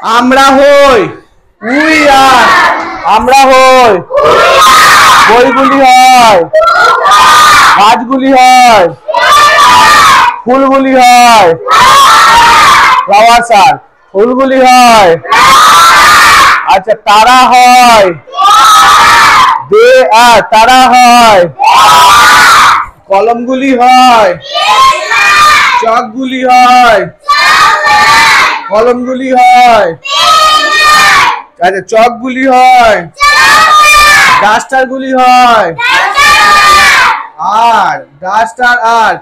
আমরা হই we are আমরা হই বইগুলি হয় গাছগুলি হয় ফুলগুলি হয় ফ্লাওয়ার্স আর ফুলগুলি হয় আচ্ছা তারা হয় দে আর তারা হয় কলমগুলি হয় চকগুলি হয় কলমগুলি হয় আচ্ছা চকগুলি হয় ডাস্টারগুলি হয় আর ডাস্টার আর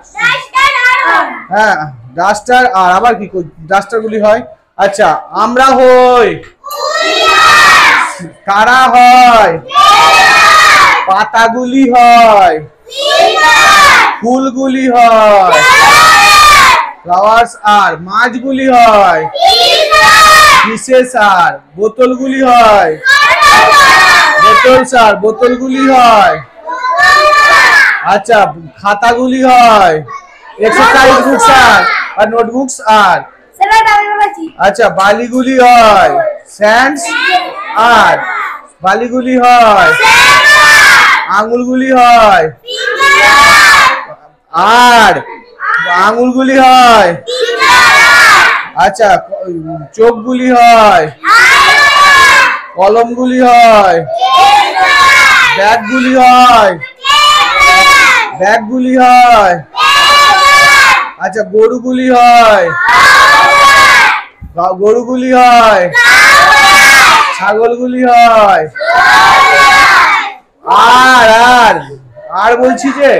হ্যাঁ ডাস্টার আর আবার কি ডাস্টারগুলি হয় আচ্ছা আমরা হই কারা হয় পাতাগুলি হয় ফুলগুলি হয় ফ্লাওয়ার্স আর মাছগুলি হয় বিশেষ আর বোতলগুলি হয় বোতলগুলি হয় আচ্ছা খাতাগুলি হয় এক্সারসাইজ বুকস আর নোটবুকস আর আচ্ছা বালিগুলি হয় স্যান্ডস আর বালিগুলি হয় আঙুলগুলি হয় আর আঙুলগুলি হয় আচ্ছা চোখগুলি হয় কলমগুলি হয় ব্যাগগুলি হয় ব্যাগগুলি হয় আচ্ছা গরুগুলি হয় গরুগুলি হয় ছাগলগুলি হয় আর আর আর বলছি যে